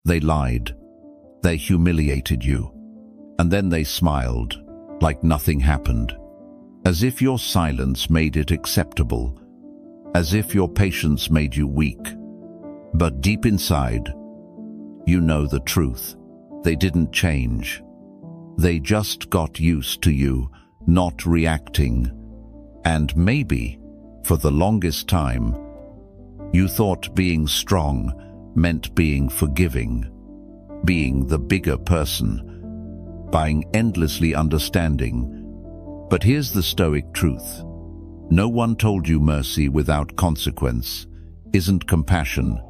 They lied. They humiliated you. And then they smiled, like nothing happened. As if your silence made it acceptable. As if your patience made you weak. But deep inside, you know the truth. They didn't change. They just got used to you not reacting. And maybe, for the longest time, you thought being strong meant being forgiving, being the bigger person, being endlessly understanding. But here's the Stoic truth. No one told you mercy without consequence isn't compassion,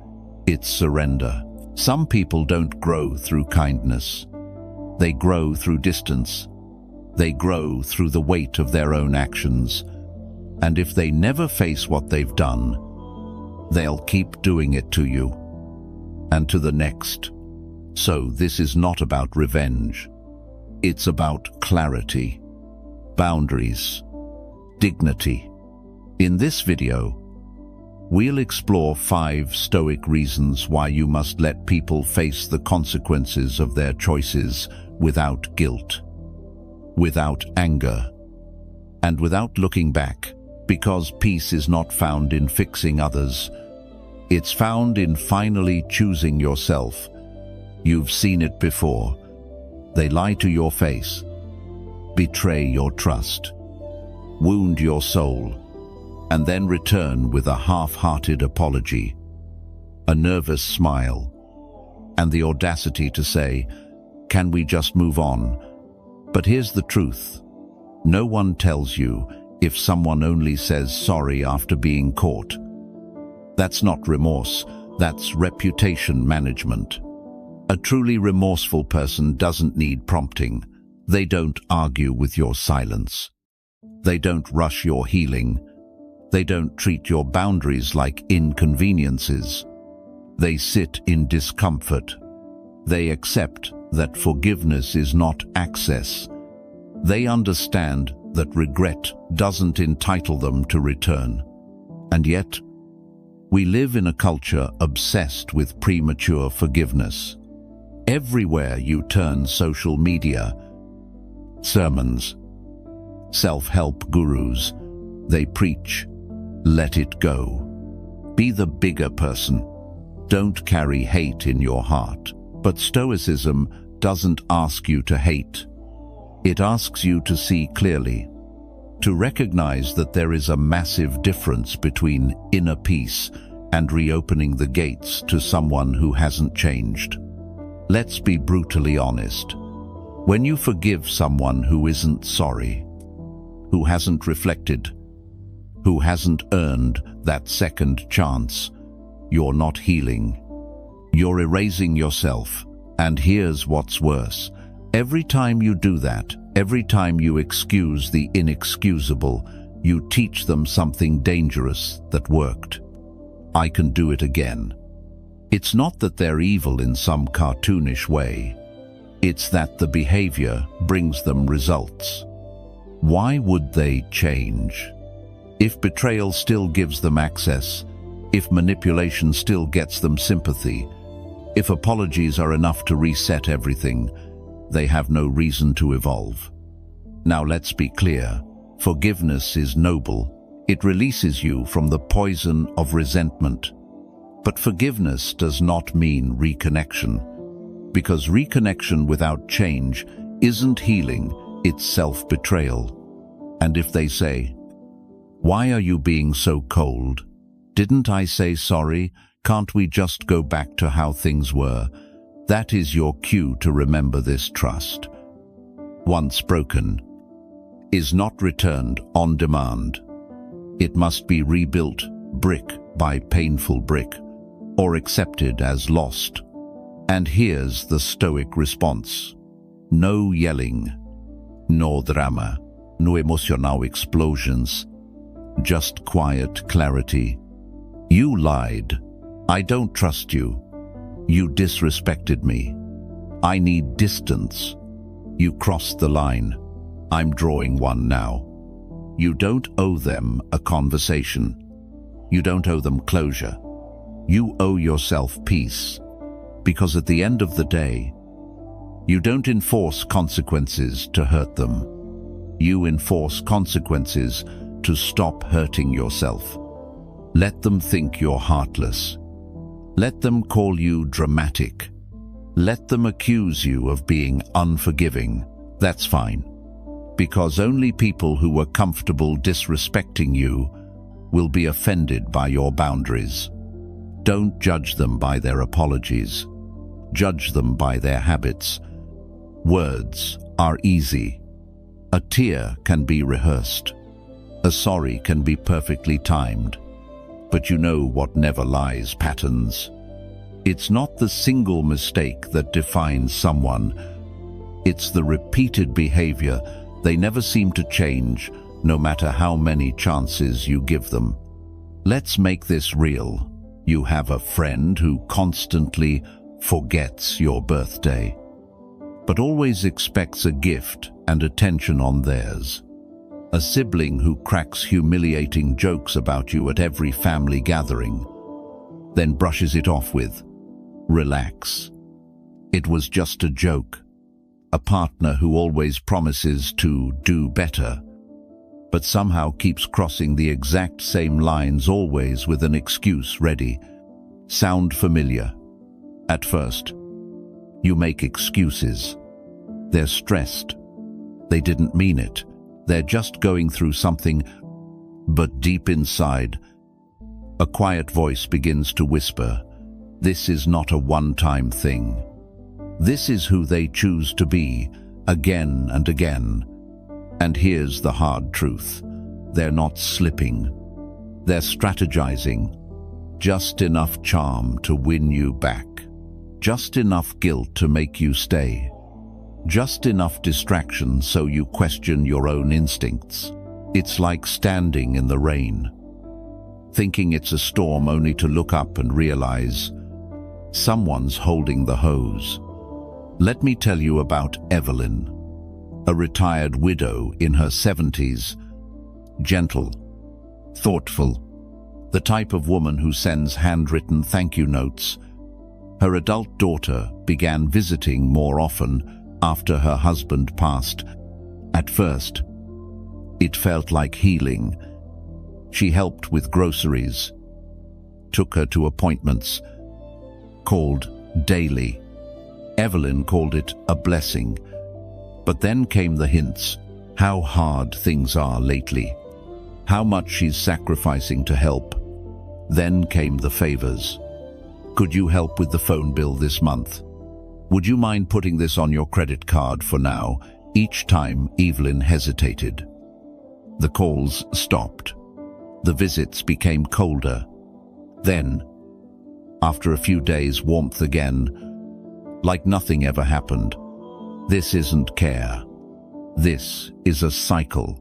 it's surrender. Some people don't grow through kindness. They grow through distance. They grow through the weight of their own actions. And if they never face what they've done, they'll keep doing it to you and to the next. So this is not about revenge. It's about clarity, boundaries, dignity. In this video, we'll explore 5 Stoic reasons why you must let people face the consequences of their choices without guilt, without anger, and without looking back. Because peace is not found in fixing others. It's found in finally choosing yourself. You've seen it before. They lie to your face, betray your trust, wound your soul, and then return with a half-hearted apology, a nervous smile, and the audacity to say, "Can we just move on?" But here's the truth. No one tells you if someone only says sorry after being caught. That's not remorse, that's reputation management. A truly remorseful person doesn't need prompting. They don't argue with your silence. They don't rush your healing. They don't treat your boundaries like inconveniences. They sit in discomfort. They accept that forgiveness is not access. They understand that regret doesn't entitle them to return. And yet, we live in a culture obsessed with premature forgiveness. Everywhere you turn, social media, sermons, self-help gurus, they preach, let it go. Be the bigger person. Don't carry hate in your heart. But Stoicism doesn't ask you to hate. It asks you to see clearly, to recognize that there is a massive difference between inner peace and reopening the gates to someone who hasn't changed. Let's be brutally honest. When you forgive someone who isn't sorry, who hasn't reflected, who hasn't earned that second chance, you're not healing. You're erasing yourself. And here's what's worse. Every time you do that, every time you excuse the inexcusable, you teach them something dangerous that worked. I can do it again. It's not that they're evil in some cartoonish way. It's that the behavior brings them results. Why would they change? If betrayal still gives them access, if manipulation still gets them sympathy, if apologies are enough to reset everything, they have no reason to evolve. Now let's be clear. Forgiveness is noble. It releases you from the poison of resentment. But forgiveness does not mean reconnection, because reconnection without change isn't healing, it's self-betrayal. And if they say, "Why are you being so cold? Didn't I say sorry? Can't we just go back to how things were?" That is your cue to remember this trust. Once broken, is not returned on demand. It must be rebuilt brick by painful brick, or accepted as lost. And here's the Stoic response. No yelling, no drama, no emotional explosions, just quiet clarity. You lied. I don't trust you. You disrespected me. I need distance. You crossed the line. I'm drawing one now. You don't owe them a conversation. You don't owe them closure. You owe yourself peace. Because at the end of the day, you don't enforce consequences to hurt them. You enforce consequences to stop hurting yourself. Let them think you're heartless. Let them call you dramatic. Let them accuse you of being unforgiving. That's fine. Because only people who were comfortable disrespecting you will be offended by your boundaries. Don't judge them by their apologies. Judge them by their habits. Words are easy. A tear can be rehearsed. A sorry can be perfectly timed. But you know what never lies: patterns. It's not the single mistake that defines someone. It's the repeated behavior. They never seem to change, no matter how many chances you give them. Let's make this real. You have a friend who constantly forgets your birthday, but always expects a gift and attention on theirs. A sibling who cracks humiliating jokes about you at every family gathering, then brushes it off with, "Relax. It was just a joke." A partner who always promises to do better, but somehow keeps crossing the exact same lines, always with an excuse ready. Sound familiar? At first, you make excuses. They're stressed. They didn't mean it. They're just going through something. But deep inside, a quiet voice begins to whisper, this is not a one-time thing. This is who they choose to be, again and again. And here's the hard truth. They're not slipping. They're strategizing. Just enough charm to win you back. Just enough guilt to make you stay. Just enough distraction so you question your own instincts. It's like standing in the rain, thinking it's a storm, only to look up and realize someone's holding the hose. Let me tell you about Evelyn, a retired widow in her 70s, gentle, thoughtful, the type of woman who sends handwritten thank you notes. Her adult daughter began visiting more often after her husband passed. At first, it felt like healing. She helped with groceries, took her to appointments, called daily. Evelyn called it a blessing. But then came the hints, how hard things are lately, how much she's sacrificing to help. Then came the favors. Could you help with the phone bill this month? Would you mind putting this on your credit card for now? Each time Evelyn hesitated. The calls stopped. The visits became colder. Then, after a few days, warmth again, like nothing ever happened. This isn't care. This is a cycle,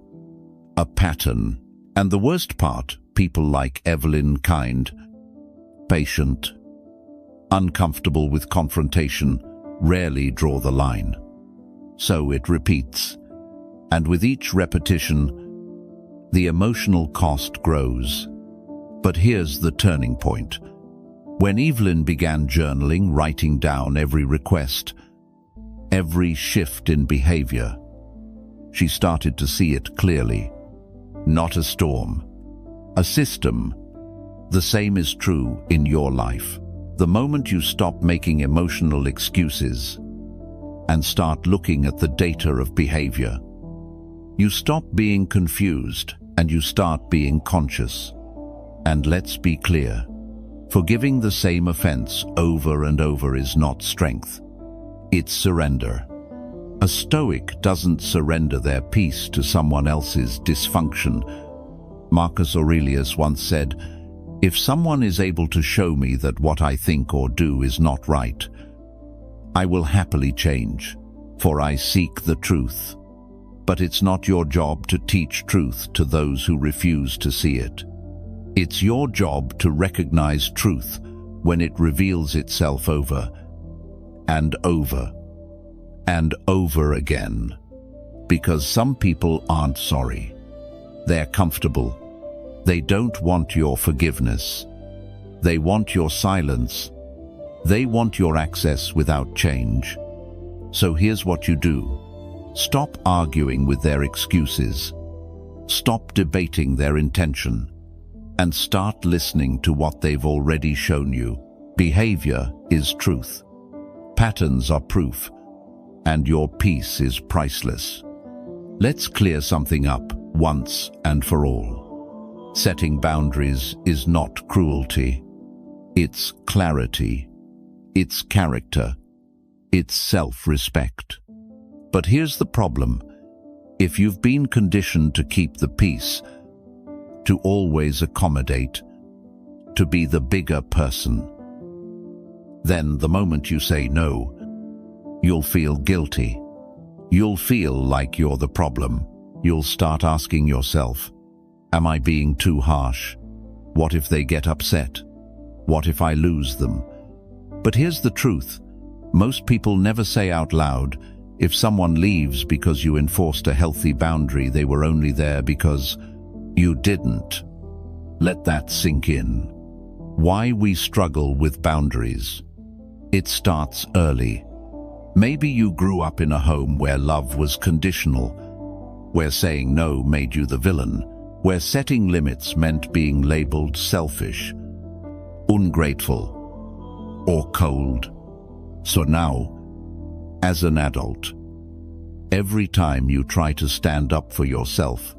a pattern. And the worst part, people like Evelyn, kind, patient, uncomfortable with confrontation, rarely draw the line. So it repeats. And with each repetition, the emotional cost grows. But here's the turning point. When Evelyn began journaling, writing down every request, every shift in behavior, she started to see it clearly. Not a storm, a system. The same is true in your life. The moment you stop making emotional excuses and start looking at the data of behavior, you stop being confused and you start being conscious. And let's be clear, forgiving the same offense over and over is not strength. It's surrender. A Stoic doesn't surrender their peace to someone else's dysfunction. Marcus Aurelius once said, "If someone is able to show me that what I think or do is not right, I will happily change, for I seek the truth." But it's not your job to teach truth to those who refuse to see it. It's your job to recognize truth when it reveals itself over and over and over again. Because some people aren't sorry. They're comfortable. They don't want your forgiveness. They want your silence. They want your access without change. So here's what you do. Stop arguing with their excuses. Stop debating their intention. And start listening to what they've already shown you. Behavior is truth. Patterns are proof. And your peace is priceless. Let's clear something up once and for all. Setting boundaries is not cruelty. It's clarity. It's character. It's self-respect. But here's the problem. If you've been conditioned to keep the peace, to always accommodate, to be the bigger person, then the moment you say no, you'll feel guilty. You'll feel like you're the problem. You'll start asking yourself, am I being too harsh? What if they get upset? What if I lose them? But here's the truth. Most people never say out loud, if someone leaves because you enforced a healthy boundary, they were only there because you didn't. Let that sink in. Why we struggle with boundaries. It starts early. Maybe you grew up in a home where love was conditional, where saying no made you the villain, where setting limits meant being labeled selfish, ungrateful, or cold. So now, as an adult, every time you try to stand up for yourself,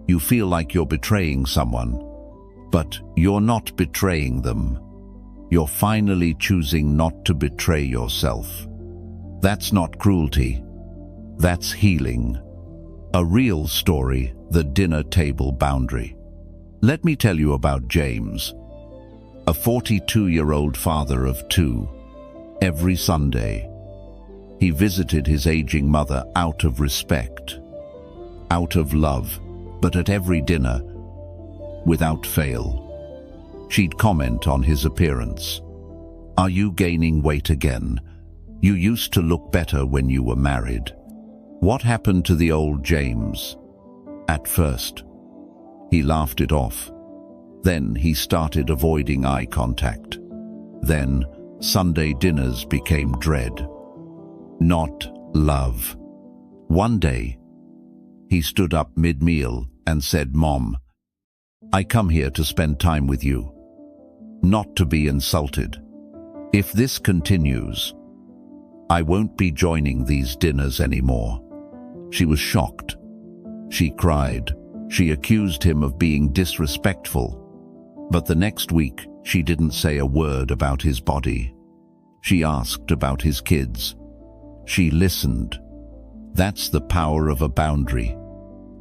you feel like you're betraying someone, but you're not betraying them. You're finally choosing not to betray yourself. That's not cruelty. That's healing. A real story, the dinner table boundary. Let me tell you about James, a 42-year-old father of two. Every Sunday, he visited his aging mother out of respect, out of love, but at every dinner, without fail, she'd comment on his appearance. Are you gaining weight again? You used to look better when you were married. What happened to the old James? At first, he laughed it off. Then he started avoiding eye contact. Then Sunday dinners became dread, not love. One day, he stood up mid-meal and said, "Mom, I come here to spend time with you, not to be insulted. If this continues, I won't be joining these dinners anymore." She was shocked. She cried. She accused him of being disrespectful. But the next week, she didn't say a word about his body. She asked about his kids. She listened. That's the power of a boundary.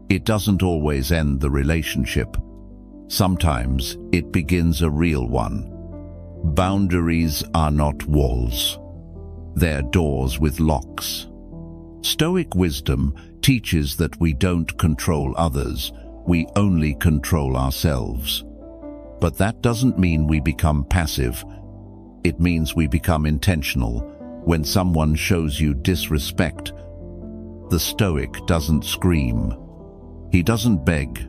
It doesn't always end the relationship. Sometimes it begins a real one. Boundaries are not walls. They're doors with locks. Stoic wisdom teaches that we don't control others, we only control ourselves. But that doesn't mean we become passive. It means we become intentional. When someone shows you disrespect, the Stoic doesn't scream. He doesn't beg.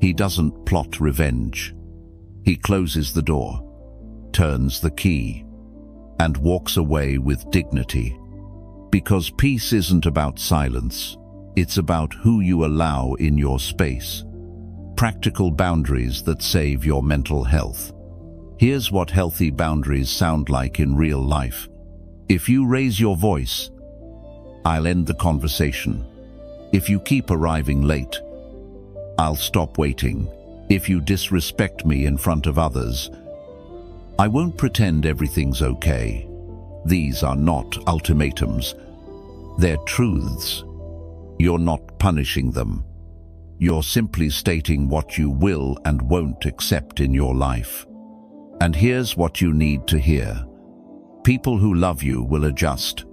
He doesn't plot revenge. He closes the door, turns the key, and walks away with dignity. Because peace isn't about silence. It's about who you allow in your space. Practical boundaries that save your mental health. Here's what healthy boundaries sound like in real life. If you raise your voice, I'll end the conversation. If you keep arriving late, I'll stop waiting. If you disrespect me in front of others, I won't pretend everything's okay. These are not ultimatums. They're truths. You're not punishing them. You're simply stating what you will and won't accept in your life. And here's what you need to hear. People who love you will adjust.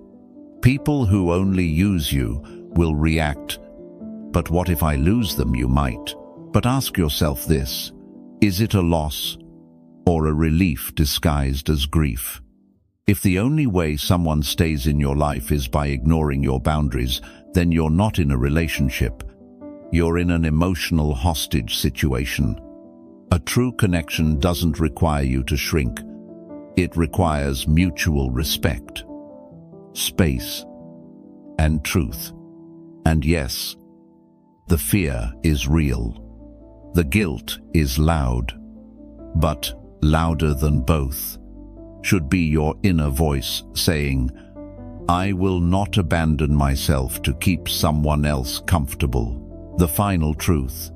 People who only use you will react. But what if I lose them? You might. But ask yourself this: is it a loss or a relief disguised as grief? If the only way someone stays in your life is by ignoring your boundaries, then you're not in a relationship. You're in an emotional hostage situation. A true connection doesn't require you to shrink. It requires mutual respect, space, and truth. And yes, the fear is real. The guilt is loud, but louder than both should be your inner voice saying, I will not abandon myself to keep someone else comfortable. The final truth.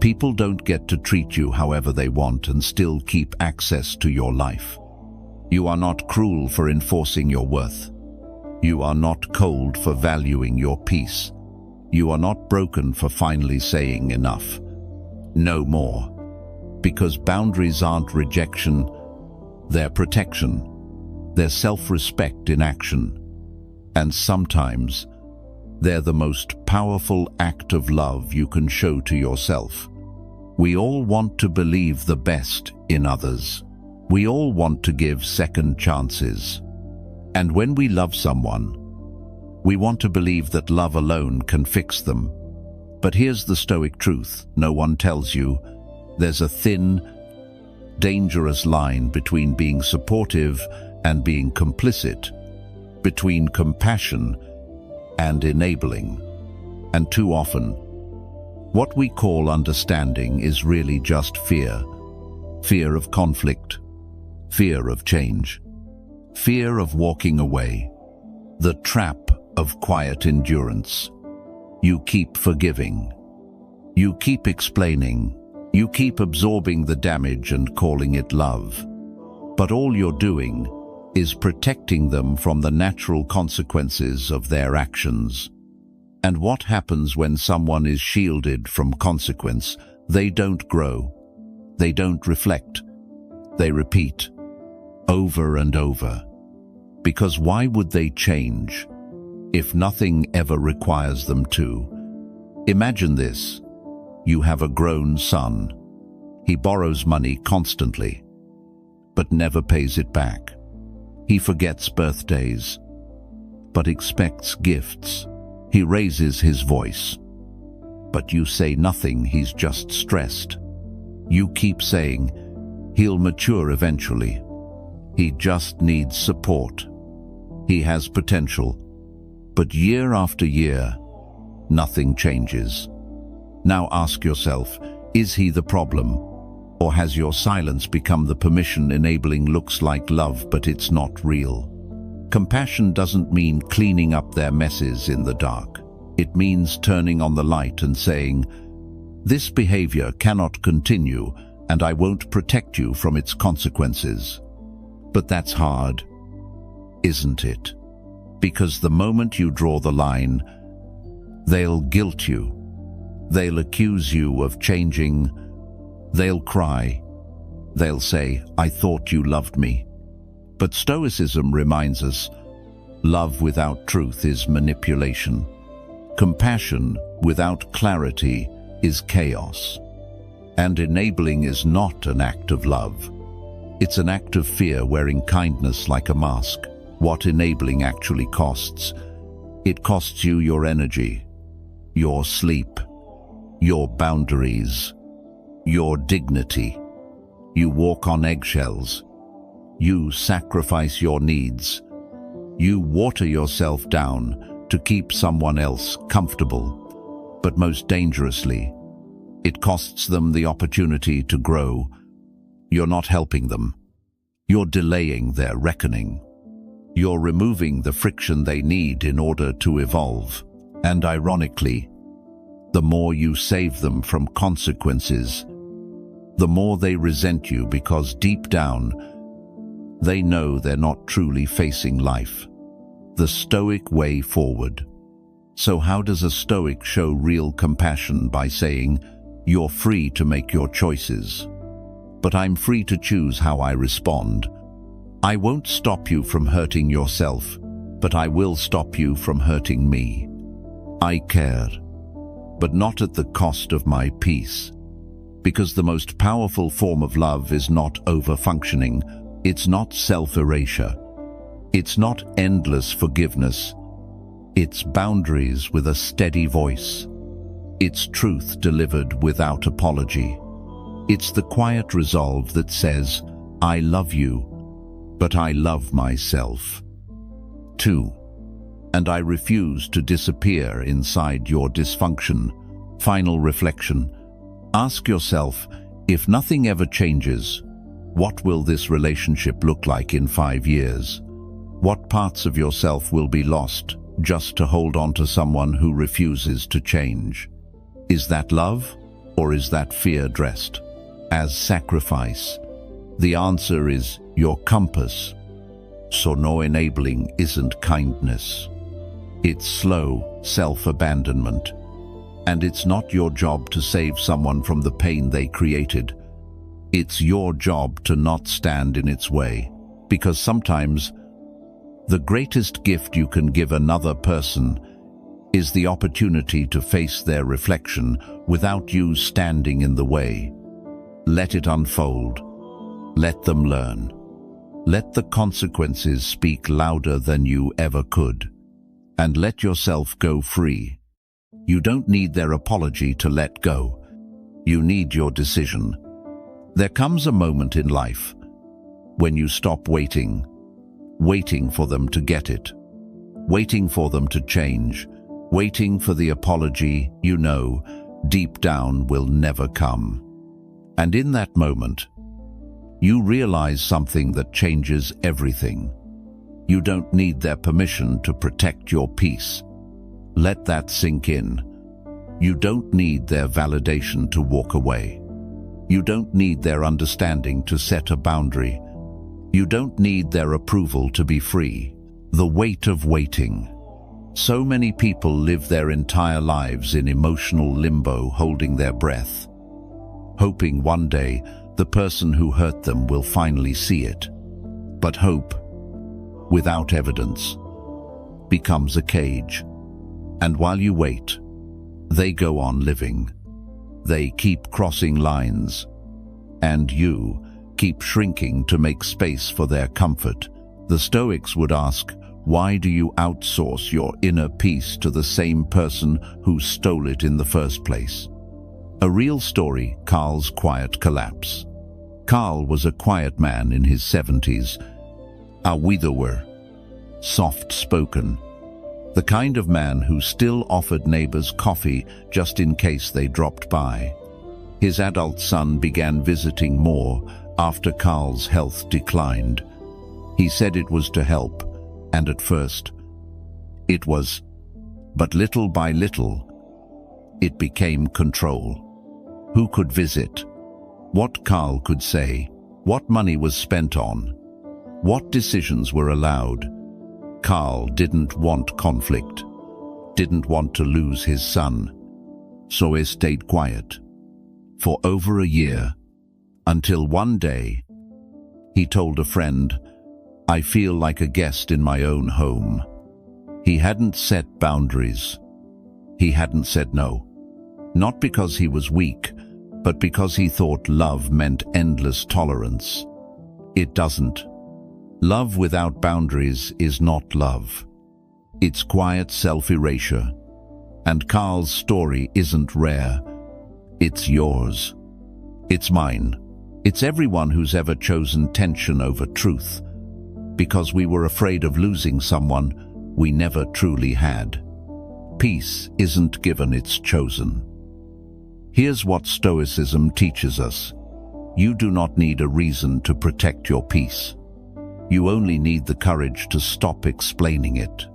People don't get to treat you however they want and still keep access to your life. You are not cruel for enforcing your worth. You are not cold for valuing your peace. You are not broken for finally saying enough. No more. Because boundaries aren't rejection, they're protection. They're self-respect in action. And sometimes, they're the most powerful act of love you can show to yourself. We all want to believe the best in others. We all want to give second chances. And when we love someone, we want to believe that love alone can fix them. But here's the Stoic truth no one tells you. There's a thin, dangerous line between being supportive and being complicit, between compassion and enabling. And too often, what we call understanding is really just fear. Fear of conflict, fear of change, fear of walking away, the trap of quiet endurance. You keep forgiving, you keep explaining, you keep absorbing the damage and calling it love. But all you're doing is protecting them from the natural consequences of their actions. And what happens when someone is shielded from consequence? They don't grow. They don't reflect. They repeat over and over. Because why would they change if nothing ever requires them to? Imagine this. You have a grown son. He borrows money constantly, but never pays it back. He forgets birthdays, but expects gifts. He raises his voice, but you say nothing, he's just stressed. You keep saying, he'll mature eventually. He just needs support. He has potential. But year after year, nothing changes. Now ask yourself, is he the problem? Or has your silence become the permission enabling looks like love, but it's not real? Compassion doesn't mean cleaning up their messes in the dark. It means turning on the light and saying, this behavior cannot continue, and I won't protect you from its consequences. But that's hard, isn't it? Because the moment you draw the line, they'll guilt you. They'll accuse you of changing. They'll cry. They'll say, I thought you loved me. But Stoicism reminds us, love without truth is manipulation. Compassion without clarity is chaos. And enabling is not an act of love. It's an act of fear wearing kindness like a mask. What enabling actually costs? It costs you your energy, your sleep, your boundaries, your dignity. You walk on eggshells. You sacrifice your needs. You water yourself down to keep someone else comfortable. But most dangerously, it costs them the opportunity to grow. You're not helping them. You're delaying their reckoning. You're removing the friction they need in order to evolve. And ironically, the more you save them from consequences, the more they resent you, because deep down, they know they're not truly facing life. The Stoic way forward. So how does a Stoic show real compassion? By saying, you're free to make your choices, but I'm free to choose how I respond. I won't stop you from hurting yourself, but I will stop you from hurting me. I care, but not at the cost of my peace. Because the most powerful form of love is not over-functioning. It's not self-erasure. It's not endless forgiveness. It's boundaries with a steady voice. It's truth delivered without apology. It's the quiet resolve that says, I love you, but I love myself. 2. And I refuse to disappear inside your dysfunction. Final reflection. Ask yourself, if nothing ever changes, what will this relationship look like in 5 years? What parts of yourself will be lost just to hold on to someone who refuses to change? Is that love, or is that fear dressed as sacrifice? The answer is your compass. So no enabling isn't kindness. It's slow self-abandonment. And it's not your job to save someone from the pain they created. It's your job to not stand in its way, because sometimes the greatest gift you can give another person is the opportunity to face their reflection without you standing in the way. Let it unfold. Let them learn. Let the consequences speak louder than you ever could. And let yourself go free. You don't need their apology to let go. You need your decision. There comes a moment in life when you stop waiting for them to get it, waiting for them to change, waiting for the apology you know deep down will never come. And in that moment, you realize something that changes everything. You don't need their permission to protect your peace. Let that sink in. You don't need their validation to walk away. You don't need their understanding to set a boundary. You don't need their approval to be free. The weight of waiting. So many people live their entire lives in emotional limbo, holding their breath, hoping one day the person who hurt them will finally see it. But hope, without evidence, becomes a cage. And while you wait, they go on living. They keep crossing lines, and you keep shrinking to make space for their comfort. The Stoics would ask, why do you outsource your inner peace to the same person who stole it in the first place? A real story, Carl's quiet collapse. Carl was a quiet man in his 70s, a widower, soft-spoken, the kind of man who still offered neighbors coffee just in case they dropped by. His adult son began visiting more after Carl's health declined. He said it was to help, and at first, it was. But little by little, it became control. Who could visit? What Carl could say? What money was spent on? What decisions were allowed? Carl didn't want conflict, didn't want to lose his son, so he stayed quiet for over a year, until one day he told a friend, I feel like a guest in my own home. He hadn't set boundaries. He hadn't said no. Not because he was weak, but because he thought love meant endless tolerance. It doesn't. Love without boundaries is not love. It's quiet self-erasure. And Carl's story isn't rare. It's yours. It's mine. It's everyone who's ever chosen tension over truth, because we were afraid of losing someone we never truly had. Peace isn't given, it's chosen. Here's what Stoicism teaches us. You do not need a reason to protect your peace. You only need the courage to stop explaining it.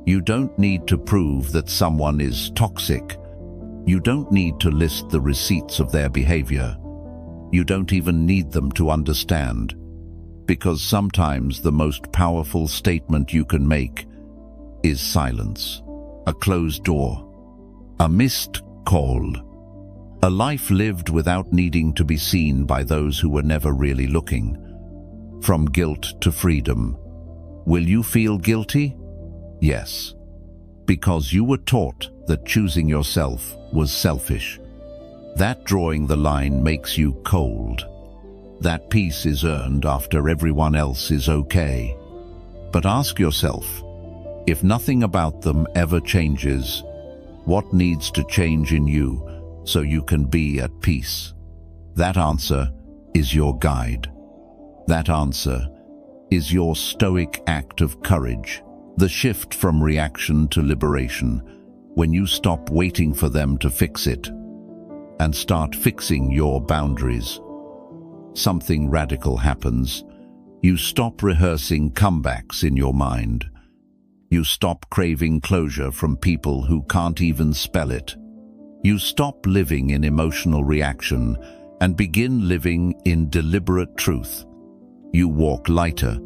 You don't need to prove that someone is toxic. You don't need to list the receipts of their behavior. You don't even need them to understand, because sometimes the most powerful statement you can make is silence, a closed door, a missed call, a life lived without needing to be seen by those who were never really looking. From guilt to freedom. Will you feel guilty? Yes, because you were taught that choosing yourself was selfish. That drawing the line makes you cold. That peace is earned after everyone else is okay. But ask yourself, if nothing about them ever changes, what needs to change in you so you can be at peace? That answer is your guide. That answer is your Stoic act of courage, the shift from reaction to liberation, when you stop waiting for them to fix it and start fixing your boundaries. Something radical happens. You stop rehearsing comebacks in your mind. You stop craving closure from people who can't even spell it. You stop living in emotional reaction and begin living in deliberate truth. You walk lighter.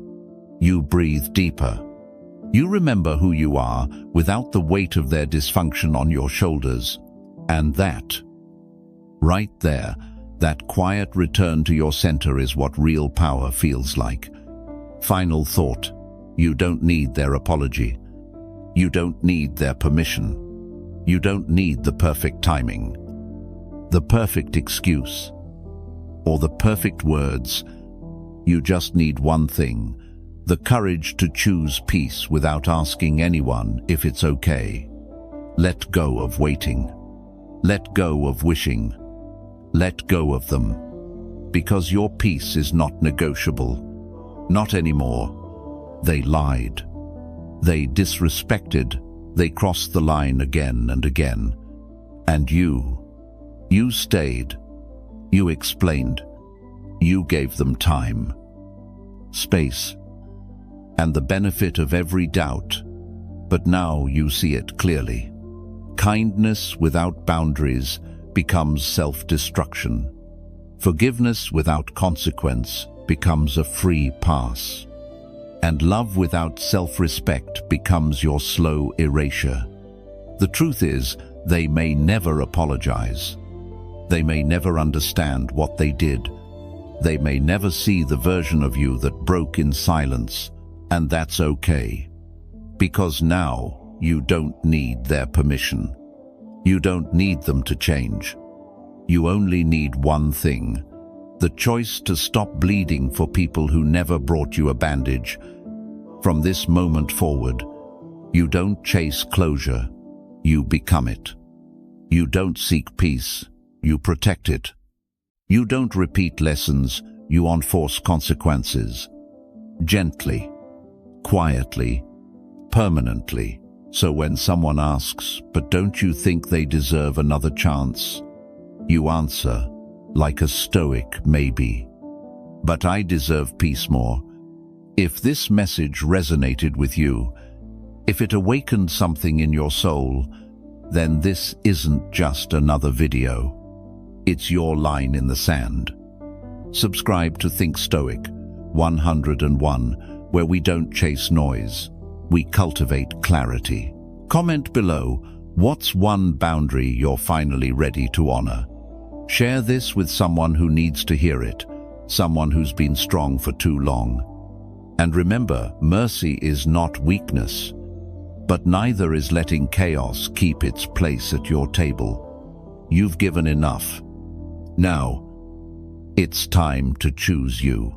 You breathe deeper. You remember who you are without the weight of their dysfunction on your shoulders. And that, right there, that quiet return to your center is what real power feels like. Final thought: you don't need their apology. You don't need their permission. You don't need the perfect timing, the perfect excuse, or the perfect words. You just need one thing: the courage to choose peace without asking anyone if it's okay. Let go of waiting. Let go of wishing. Let go of them. Because your peace is not negotiable. Not anymore. They lied. They disrespected. They crossed the line again and again. And you stayed. You explained. You gave them time, space, and the benefit of every doubt. But now you see it clearly. Kindness without boundaries becomes self-destruction. Forgiveness without consequence becomes a free pass. And love without self-respect becomes your slow erasure. The truth is, they may never apologize. They may never understand what they did. They may never see the version of you that broke in silence, and that's okay. Because now you don't need their permission. You don't need them to change. You only need one thing: the choice to stop bleeding for people who never brought you a bandage. From this moment forward, you don't chase closure, you become it. You don't seek peace, you protect it. You don't repeat lessons, you enforce consequences. Gently, quietly, permanently. So when someone asks, "But don't you think they deserve another chance?" you answer, like a Stoic, "Maybe. But I deserve peace more." If this message resonated with you, if it awakened something in your soul, then this isn't just another video. It's your line in the sand. Subscribe to Think Stoic 101, where we don't chase noise, we cultivate clarity. Comment below, what's one boundary you're finally ready to honor? Share this with someone who needs to hear it, someone who's been strong for too long. And remember, mercy is not weakness, but neither is letting chaos keep its place at your table. You've given enough. Now, it's time to choose you.